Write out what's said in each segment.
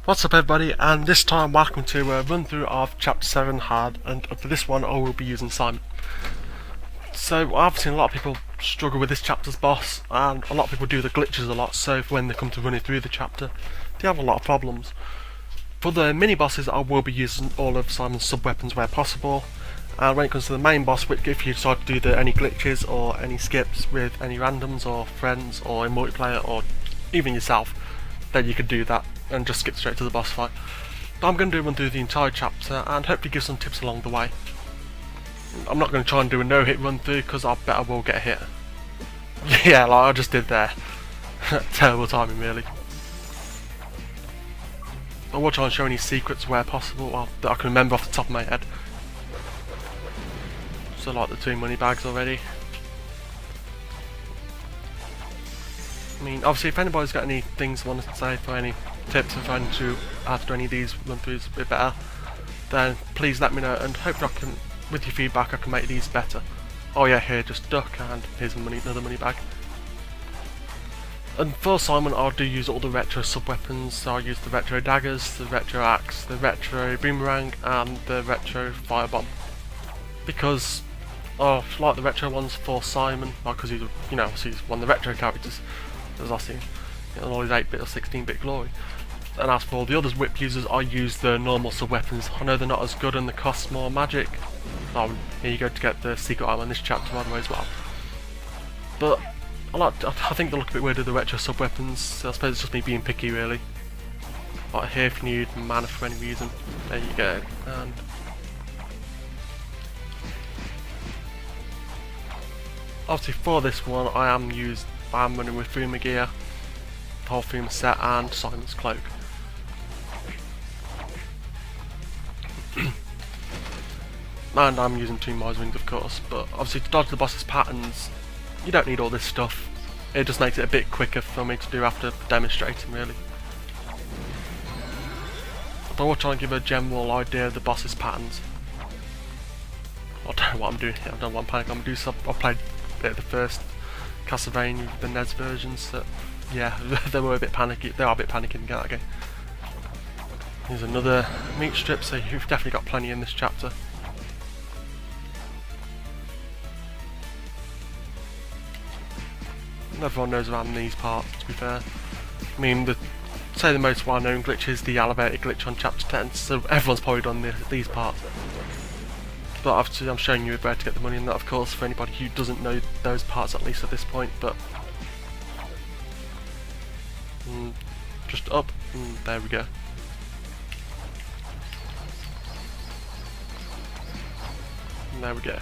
What's up everybody, and this time welcome to a run through of chapter 7 hard, and for this one I will be using Simon. So I've seen a lot of people struggle with this chapter's boss, and a lot of people do the glitches a lot, so when they come to running through the chapter they have a lot of problems. For the mini bosses I will be using all of Simon's sub weapons where possible, and when it comes to the main boss, which if you decide to do any glitches or any skips with any randoms or friends or in multiplayer or even yourself, then you can do that and just skip straight to the boss fight. But I'm going to run through the entire chapter and hopefully give some tips along the way. I'm not going to try and do a no-hit run through because I bet I will get a hit. Yeah, like I just did there. Terrible timing really. I will try and show any secrets where possible, well, that I can remember off the top of my head. So like the 2 money bags already. I mean, obviously if anybody's got any things they want to say for any tips of trying to after any of these run-throughs a bit better, then please let me know, and hopefully I can, with your feedback, I can make these better. Oh yeah, here, just duck, and here's another money bag. And for Simon, I do use all the retro sub-weapons, so I use the retro daggers, the retro axe, the retro boomerang, and the retro firebomb. Because I like the retro ones for Simon, because he's, he's one of the retro characters, as I see, all his 8-bit or 16-bit glory. And as for all the other whip users, I use the normal sub-weapons. I know they're not as good and they cost more magic. Oh, here you go to get the secret item in this chapter by the way as well. But I think they look a bit weird with the retro sub-weapons, so I suppose it's just me being picky really. Like here, if you need mana for any reason, there you go. And obviously for this one, I am running with Fuma gear, the whole Fuma set, and Simon's cloak. And I'm using 2 Mars rings of course, but obviously to dodge the boss's patterns, you don't need all this stuff. It just makes it a bit quicker for me to do after demonstrating really. But I will try and give a general idea of the boss's patterns. I don't know what I'm doing here, I don't know what I'm planning on doing. I played a bit of the first Castlevania, the NES versions, so yeah, they were a bit panicky. They are a bit panicky in that game. Here's another meat strip, so you've definitely got plenty in this chapter. Everyone knows around these parts, to be fair. I mean, the most well-known glitch is the elevator glitch on chapter 10, so everyone's probably done these parts. But obviously I'm showing you where to get the money in that, of course, for anybody who doesn't know those parts at least at this point. But just up, and there we go. And there we go.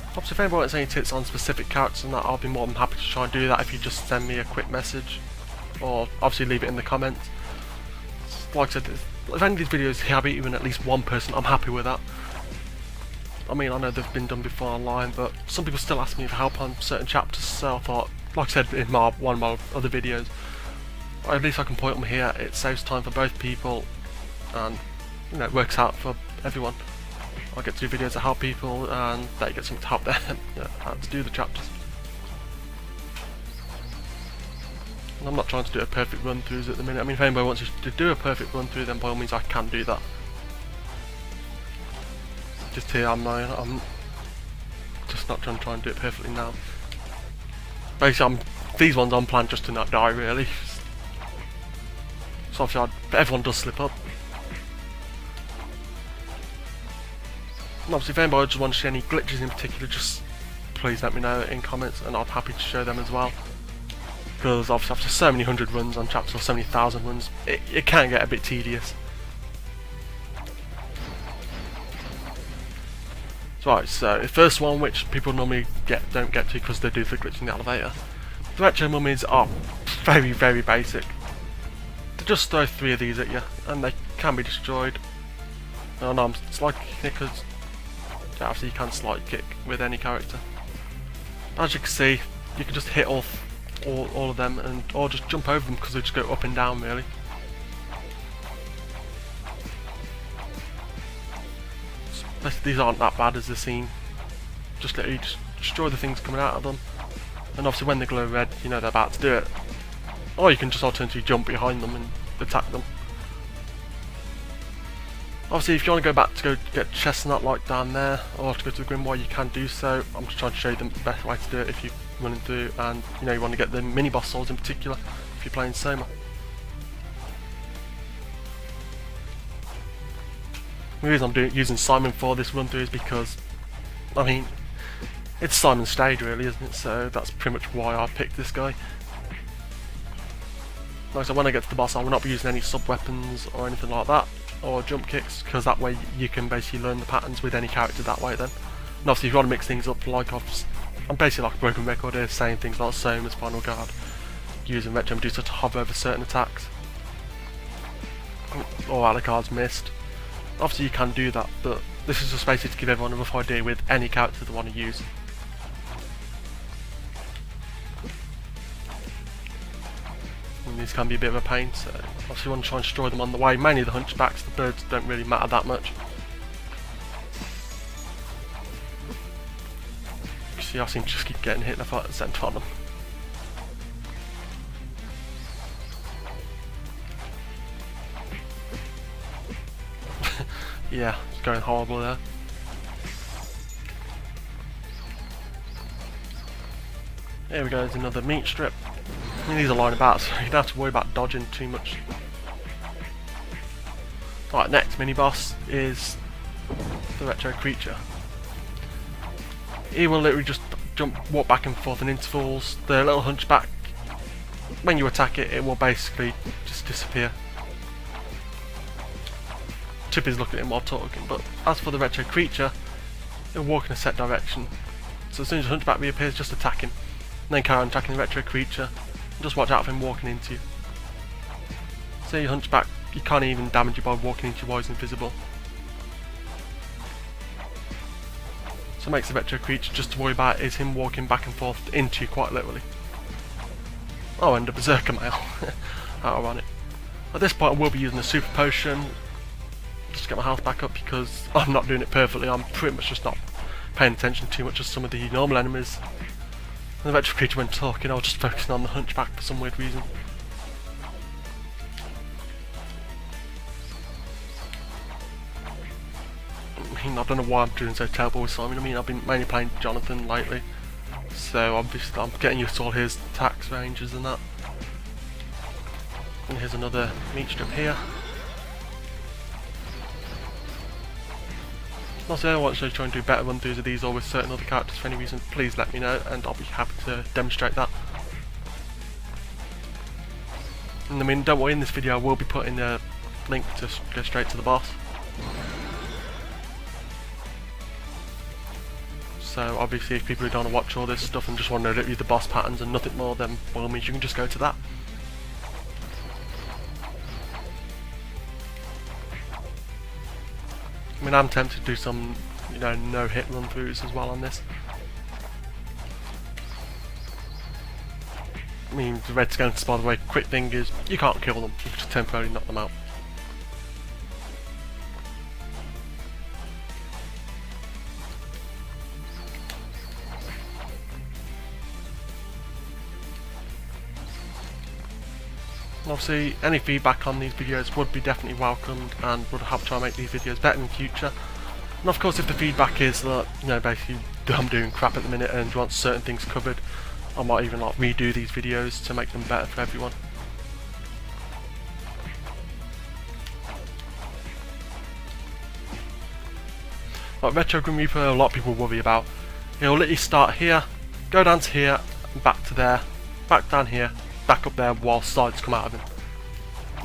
Obviously if anybody wants any tips on specific characters and that, I'll be more than happy to try and do that if you just send me a quick message, or obviously leave it in the comments. Like I said, if any of these videos have even at least one person, I'm happy with that. I mean, I know they've been done before online, but some people still ask me for help on certain chapters, so I thought, like I said in one of my other videos, at least I can point them here. It saves time for both people, and it works out for everyone. I get to do videos to help people, and they get something to help them to do the chapters. And I'm not trying to do a perfect run throughs at the minute. I mean, if anybody wants to do a perfect run through, then by all means I can do that. Just here, I'm just not trying to do it perfectly now. Basically, these ones I'm planned just to not die really. So obviously, everyone does slip up. And obviously if anybody just wants to see any glitches in particular, just please let me know in comments and I'm happy to show them as well. Because obviously after so many hundred runs on chapters, or so many thousand runs, it can get a bit tedious. Right, so the first one, which people normally don't get to because they do the glitch in the elevator. The retro mummies are very, very basic. They just throw 3 of these at you and they can be destroyed. Oh no, I'm slide kicking because obviously you can slide kick with any character. As you can see, you can just hit all of them, or just jump over them because they just go up and down really. These aren't that bad as they seem. Just literally just destroy the things coming out of them, and obviously when they glow red, you know they're about to do it. Or you can just alternatively jump behind them and attack them. Obviously if you want to go back to go get chests and that like down there, or to go to the Grimoire, you can do so. I'm just trying to show you the best way to do it if you're running through and you know you want to get the mini boss souls in particular if you're playing Soma. The reason I'm using Simon for this run through is because, I mean, it's Simon's stage really, isn't it? So that's pretty much why I picked this guy. Like I said, when I get to the boss I will not be using any sub-weapons or anything like that, or jump kicks, because that way you can basically learn the patterns with any character that way then. And obviously if you want to mix things up, like I'm basically like a broken record here, saying things like Soma's Final Guard, using Retro Medusa to hover over certain attacks, or Alucard's Mist. Obviously you can do that, but this is just basically to give everyone a rough idea with any character they want to use. And these can be a bit of a pain, so obviously you want to try and destroy them on the way. Mainly the hunchbacks, the birds don't really matter that much. You see, I seem to just keep getting hit left, right and centre on them. Yeah, it's going horrible there. Here we go, there's another meat strip. I mean, these are lying about, so you don't have to worry about dodging too much. Right, next mini boss is the Retro Creature. He will literally just walk back and forth in intervals. The little hunchback, when you attack it, it will basically just disappear. Chip is looking at him while talking, but as for the Retro Creature, he'll walk in a set direction. So as soon as the hunchback reappears, just attack him. And then carry on attacking the Retro Creature. And just watch out for him walking into you. See, your hunchback, you can't even damage you by walking into you while he's invisible. So it makes the Retro Creature just to worry about is him walking back and forth into you quite literally. Oh, and a Berserker Mail. How ironic. At this point I will be using a Super Potion just to get my health back up, because I'm not doing it perfectly. I'm pretty much just not paying attention too much to some of the normal enemies. And the Retro Creature, when talking, I was just focusing on the hunchback for some weird reason. I mean, I don't know why I'm doing so terrible with Simon. I mean, I've been mainly playing Jonathan lately, so obviously I'm getting used to all his attacks, ranges and that. And here's another meat strip here. Also, I want to try and do better run throughs of these or with certain other characters for any reason, please let me know and I'll be happy to demonstrate that. And I mean, don't worry, in this video I will be putting a link to go straight to the boss. So obviously if people who don't want to watch all this stuff and just want to know the boss patterns and nothing more, then by all means you can just go to that. I mean, I'm tempted to do some, you know, no-hit run-throughs as well on this. I mean, the red skeletons, by the way, quick thing is, you can't kill them, you can just temporarily knock them out. Obviously, any feedback on these videos would be definitely welcomed and would help try and make these videos better in the future. And of course, if the feedback is that, you know, basically I'm doing crap at the minute and you want certain things covered, I might even like redo these videos to make them better for everyone. Like Retro Grim Reaper, a lot of people worry about. He'll literally start here, go down to here, and back to there, back down here, back up there while sides come out of him.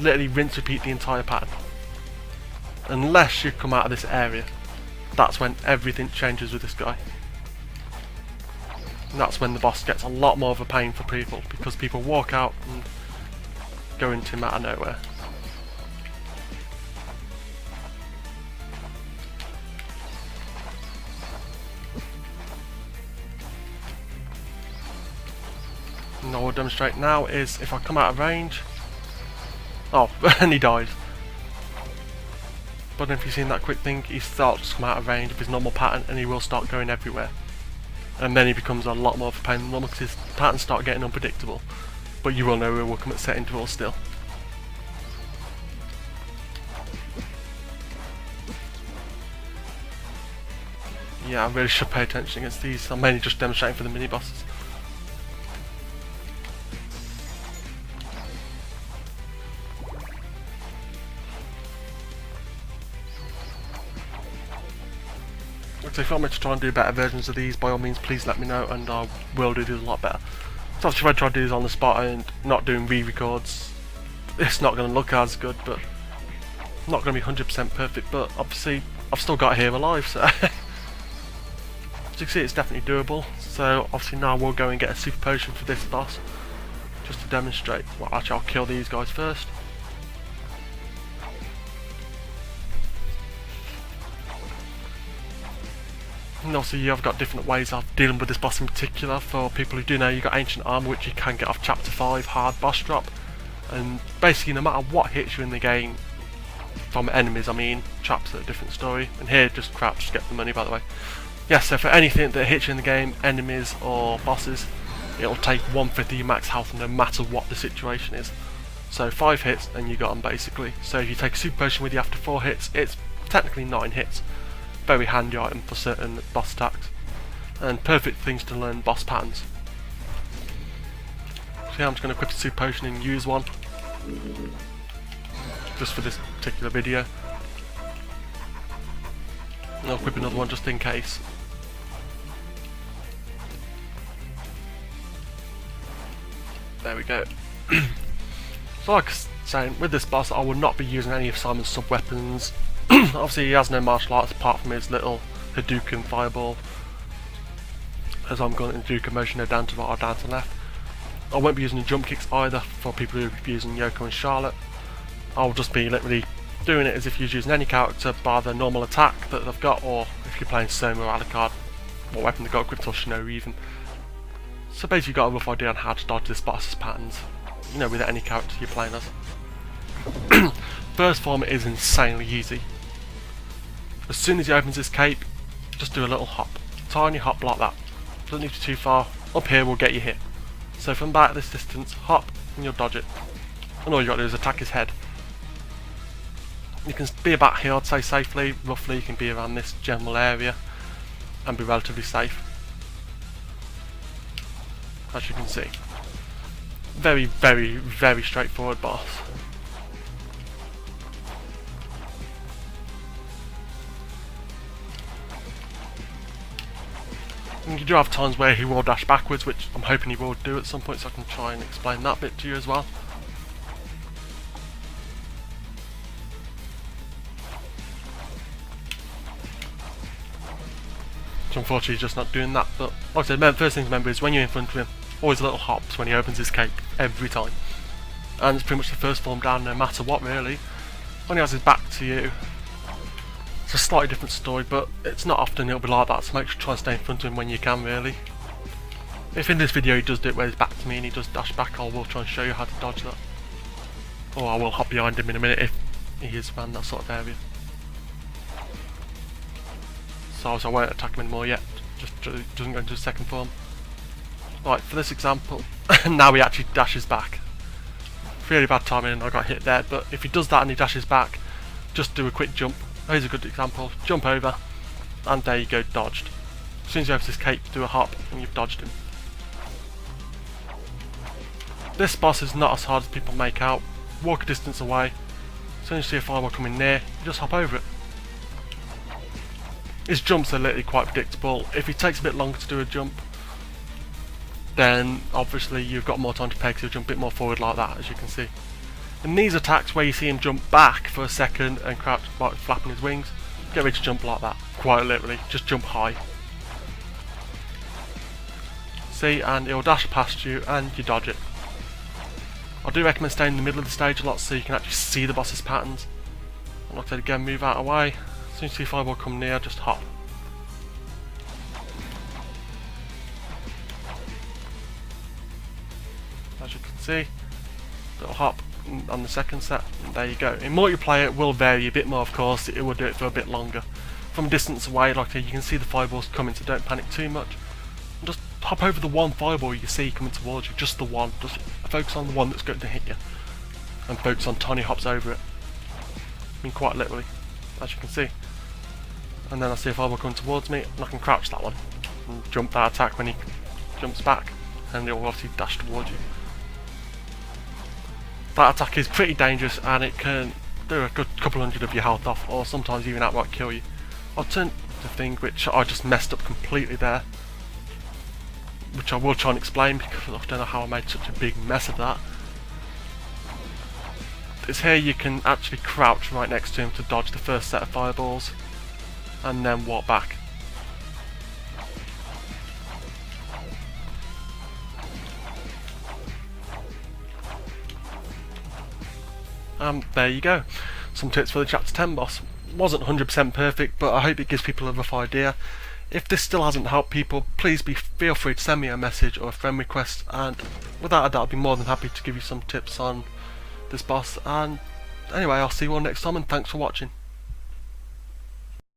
Literally rinse repeat the entire pattern. Unless you come out of this area. That's when everything changes with this guy. And that's when the boss gets a lot more of a pain for people, because people walk out and go into him out of nowhere. And all I'll demonstrate now is if I come out of range. Oh, and he dies. But if you've seen that quick thing, he starts to come out of range of his normal pattern and he will start going everywhere. and then he becomes a lot more of a pain than normal because his patterns start getting unpredictable. But you will know we will come at set intervals still. Yeah, I really should pay attention against these. I'm mainly just demonstrating for the mini bosses. So if you want me to try and do better versions of these, by all means please let me know and I will do these a lot better. So obviously if I try to do these on the spot and not doing re-records, it's not going to look as good, but not going to be 100% perfect, but obviously I've still got here alive, so as you can see it's definitely doable. So obviously now we'll go and get a super potion for this boss, just to demonstrate. Well, actually I'll kill these guys first. And also you've got different ways of dealing with this boss in particular. For people who do know, you've got Ancient Armor, which you can get off Chapter 5, Hard Boss Drop. And basically no matter what hits you in the game, from enemies I mean, traps are a different story. And here, just crap, just get the money by the way. Yes, so for anything that hits you in the game, enemies or bosses, it'll take 1/5 of your max health no matter what the situation is. So 5 hits and you got them basically. So if you take a super potion with you after 4 hits, it's technically 9 hits. Very handy item for certain boss attacks, and perfect things to learn boss patterns. So yeah, I'm just going to equip a super potion and use one, just for this particular video. And I'll equip another one just in case. There we go. So like I was saying, with this boss I will not be using any of Simon's sub-weapons. Obviously he has no martial arts apart from his little Hadouken fireball, as I'm going in Hadouken motion, no down to right or down to left. I won't be using the jump kicks either for people who are using Yoko and Charlotte. I'll just be literally doing it as if you're using any character bar the normal attack that they've got, or if you're playing Soma or Alucard, what weapon they've got equipped, or Shino even. So basically you've got a rough idea on how to dodge this boss's patterns, you know, with any character you're playing as. First form is insanely easy. As soon as he opens his cape, just do a little hop. Tiny hop like that. Doesn't need to be too far. Up here will get you hit. So from back this distance, hop and you'll dodge it. And all you got to do is attack his head. You can be about here, I'd say safely. Roughly you can be around this general area and be relatively safe. As you can see. Very, very, very straightforward boss. And you do have times where he will dash backwards, which I'm hoping he will do at some point, so I can try and explain that bit to you as well. So unfortunately he's just not doing that, but like I said, the first thing to remember is when you're in front of him, always a little hops when he opens his cape, every time. And it's pretty much the first form down no matter what really. When he has his back to you, it's a slightly different story, but it's not often it'll be like that, so make sure to try and stay in front of him when you can really. If in this video he does do it where he's back to me and he does dash back, I will try and show you how to dodge that. Or I will hop behind him in a minute if he is around that sort of area. So I won't attack him anymore yet, just doesn't go into the second form. Right, for this example, now he actually dashes back. Really bad timing and I got hit there, but if he does that and he dashes back, just do a quick jump. Here's a good example, jump over, and there you go, dodged. As soon as you open his cape, do a hop, and you've dodged him. This boss is not as hard as people make out. Walk a distance away, as soon as you see a fireball coming near, you just hop over it. His jumps are literally quite predictable. If he takes a bit longer to do a jump, then obviously you've got more time to pay because he'll jump a bit more forward like that, as you can see. In these attacks where you see him jump back for a second and crouch like flapping his wings, get ready to jump like that, quite literally, just jump high. See, and it'll dash past you and you dodge it. I do recommend staying in the middle of the stage a lot so you can actually see the boss's patterns. And like I said again, move out of the way, as soon as you see a fireball come near, just hop. As you can see, little hop on the second set, and there you go. In multiplayer it will vary a bit more, of course, it will do it for a bit longer. From a distance away, like I said, you can see the fireballs coming, so don't panic too much. Just hop over the one fireball you see coming towards you, just the one. Just focus on the one that's going to hit you, and focus on tiny hops over it. I mean, quite literally, as you can see. And then I see a fireball coming towards me, and I can crouch that one and jump that attack when he jumps back, and it will obviously dash towards you. That attack is pretty dangerous, and it can do a good couple hundred of your health off, or sometimes even outright kill you. Alternative thing, which I just messed up completely there, which I will try and explain because I don't know how I made such a big mess of that, is here you can actually crouch right next to him to dodge the first set of fireballs, and then walk back. There you go. Some tips for the Chapter 10 boss. Wasn't 100% perfect, but I hope it gives people a rough idea. If this still hasn't helped people, please feel free to send me a message or a friend request, and without a doubt I'll be more than happy to give you some tips on this boss. And anyway, I'll see you all next time, and thanks for watching.